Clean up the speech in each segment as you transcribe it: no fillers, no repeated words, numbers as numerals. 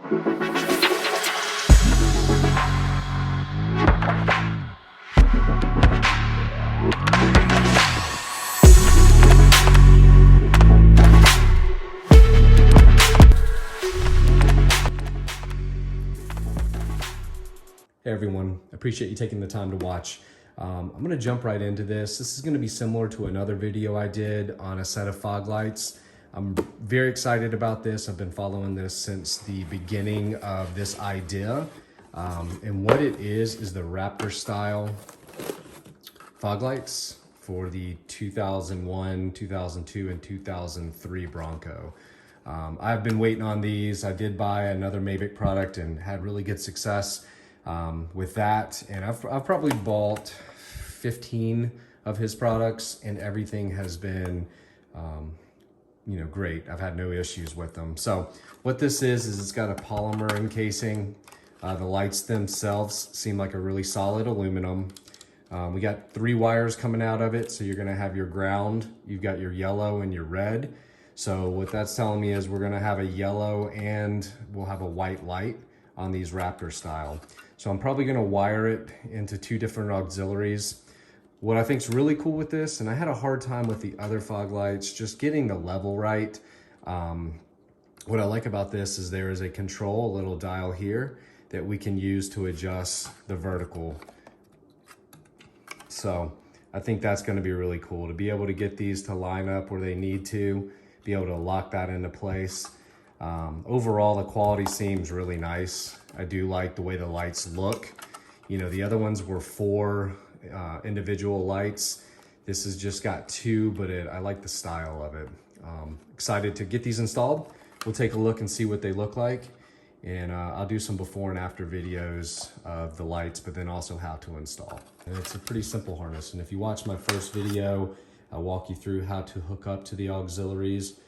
Hey everyone, appreciate you taking the time to watch. I'm gonna jump right into this. This is gonna be similar to another video I did on a set of fog lights. I'm very excited about this. I've been following this since the beginning of this idea. And what it is the Raptor style fog lights for the 2001, 2002, and 2003 Bronco. I've been waiting on these. I did buy another Mabett product and had really good success with that, and I've probably bought 15 of his products, and everything has been great. I've had no issues with them. So what this is it's got a polymer encasing. The lights themselves seem like a really solid aluminum. We got 3 wires coming out of it, so you're gonna have your ground, you've got your yellow and your red. So what that's telling me is we're gonna have a yellow and we'll have a white light on these Raptor style. So I'm probably gonna wire it into 2 different auxiliaries. What I think is really cool with this, and I had a hard time with the other fog lights, just getting the level right. What I like about this is there is a control, a little dial here that we can use to adjust the vertical. So I think that's gonna be really cool to be able to get these to line up where they need to, be able to lock that into place. Overall, the quality seems really nice. I do like the way the lights look. You know, the other ones were 4 individual lights. This has just got 2, but I like the style of it. Excited to get these installed. We'll take a look and see what they look like. And I'll do some before and after videos of the lights, but then also how to install. And it's a pretty simple harness. And if you watch my first video, I'll walk you through how to hook up to the auxiliaries.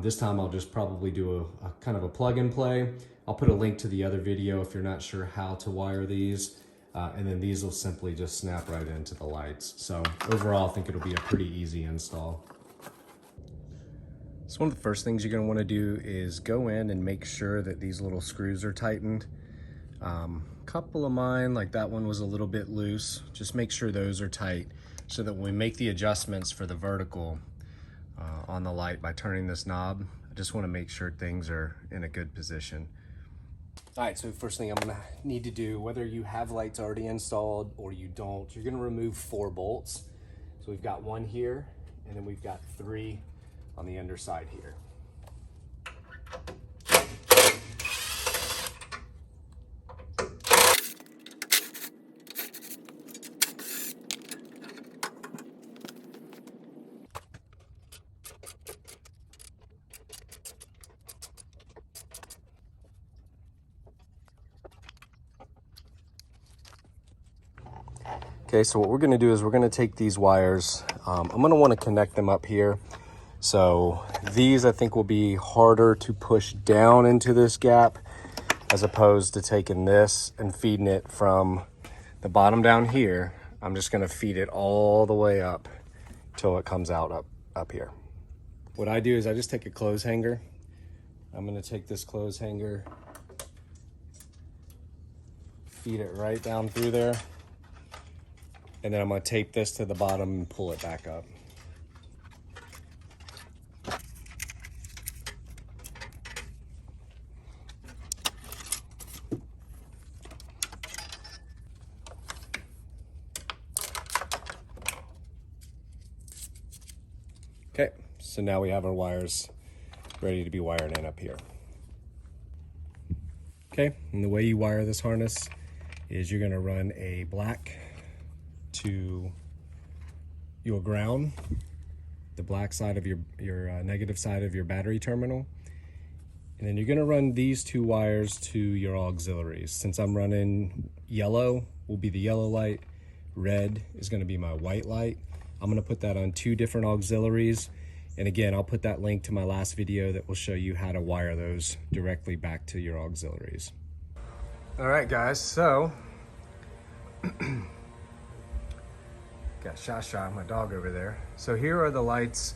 This time I'll just probably do a kind of a plug and play. I'll put a link to the other video if you're not sure how to wire these. And then these will simply just snap right into the lights. So overall, I think it'll be a pretty easy install. So one of the first things you're gonna wanna do is go in and make sure that these little screws are tightened. Couple of mine, like that one was a little bit loose. Just make sure those are tight so that when we make the adjustments for the vertical on the light by turning this knob, I just wanna make sure things are in a good position. All right, so first thing I'm gonna need to do, whether you have lights already installed or you don't, you're gonna remove 4 bolts. So we've got 1 here, and then we've got 3 on the underside here. Okay, so what we're gonna do is we're gonna take these wires. I'm gonna wanna connect them up here. So these I think will be harder to push down into this gap as opposed to taking this and feeding it from the bottom down here. I'm just gonna feed it all the way up till it comes out up here. What I do is I just take a clothes hanger. I'm gonna take this clothes hanger, feed it right down through there. And then I'm gonna tape this to the bottom and pull it back up. Okay, so now we have our wires ready to be wired in up here. Okay, and the way you wire this harness is you're gonna run a black to your ground, the black side of your negative side of your battery terminal. And then you're gonna run these 2 wires to your auxiliaries. Since I'm running yellow, will be the yellow light, red is gonna be my white light. I'm gonna put that on 2 different auxiliaries. And again, I'll put that link to my last video that will show you how to wire those directly back to your auxiliaries. All right, guys, so got Shasha, my dog over there. So here are the lights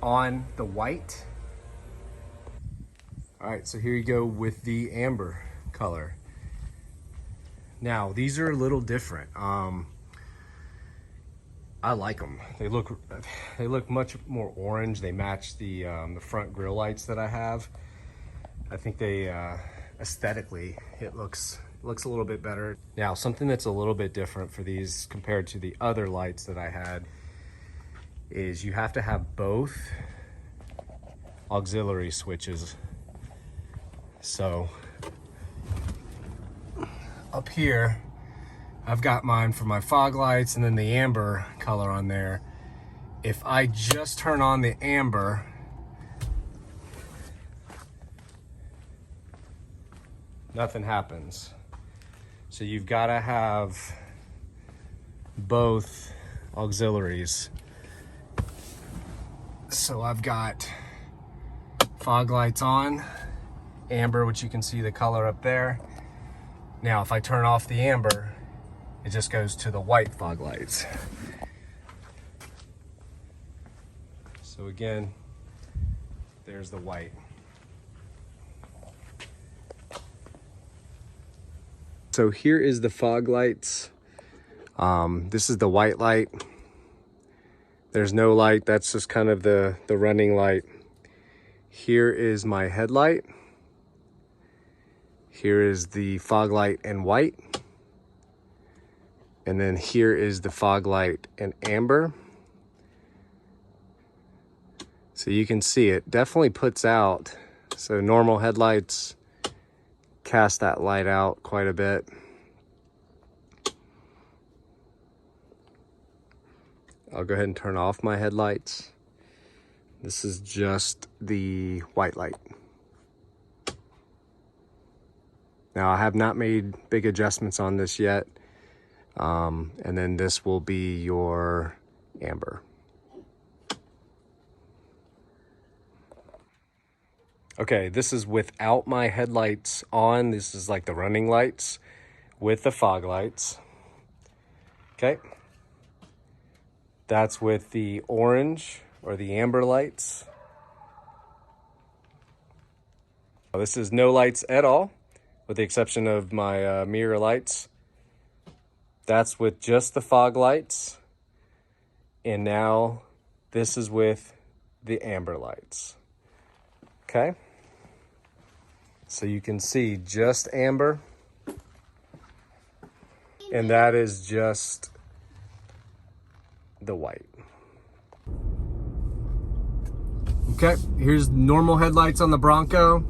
on the white All right, so here you go with the amber color. Now, these are a little different. I like them. They look much more orange. They match the front grill lights that I have. I think they aesthetically it looks a little bit better. Now, something that's a little bit different for these compared to the other lights that I had is you have to have both auxiliary switches. So up here, I've got mine for my fog lights and then the amber color on there. If I just turn on the amber, nothing happens. So you've got to have both auxiliaries. So I've got fog lights on, amber, which you can see the color up there. Now, if I turn off the amber, it just goes to the white fog lights. So again, there's the white. So here is the fog lights. This is the white light. There's no light, that's just kind of the running light. Here is my headlight. Here is the fog light in white. And then here is the fog light in amber. So you can see it definitely puts out. So normal headlights cast that light out quite a bit. I'll go ahead and turn off my headlights. This is just the white light. Now, I have not made big adjustments on this yet. And then this will be your amber. Okay, this is without my headlights on. This is like the running lights with the fog lights. Okay. That's with the orange or the amber lights. This is no lights at all, with the exception of my mirror lights. That's with just the fog lights. And now this is with the amber lights. Okay. So you can see just amber. And that is just the white. Okay, here's normal headlights on the Bronco.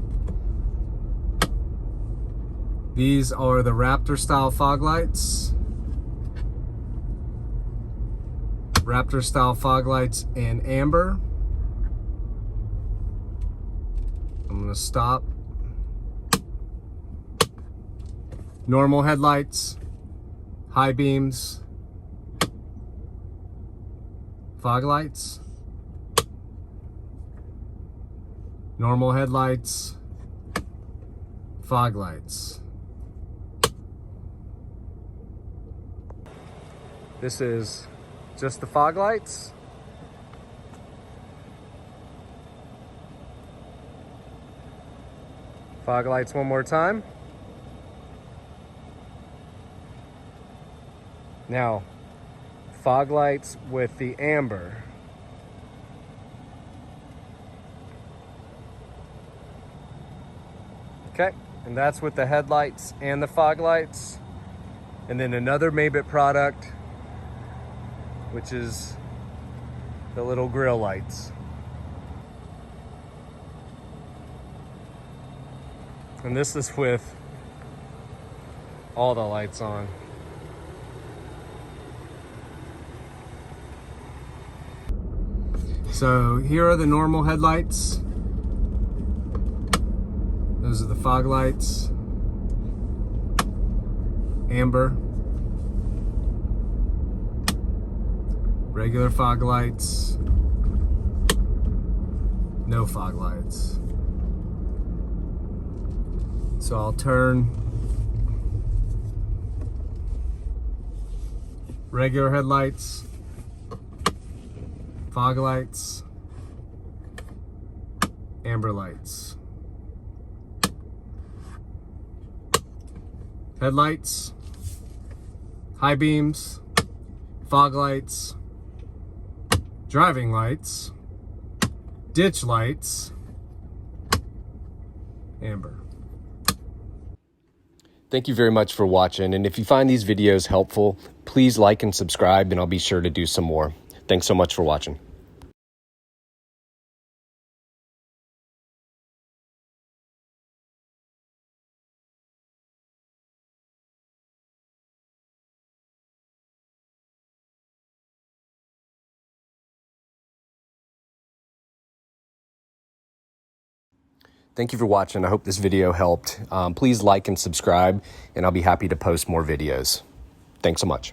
These are the Raptor style fog lights. Raptor style fog lights in amber. I'm gonna stop. Normal headlights, high beams, fog lights, normal headlights, fog lights. This is just the fog lights. Fog lights one more time. Now, fog lights with the amber. Okay, and that's with the headlights and the fog lights. And then another Mabett product, which is the little grill lights. And this is with all the lights on. So here are the normal headlights. Those are the fog lights. Amber. Regular fog lights. No fog lights. So I'll turn regular headlights, fog lights, amber lights. headlights, high beams, fog lights, driving lights, ditch lights, amber. Thank you very much for watching, and if you find these videos helpful, please like and subscribe, and I'll be sure to do some more. Thanks so much for watching. Thank you for watching. I hope this video helped. Please like and subscribe, and I'll be happy to post more videos. Thanks so much.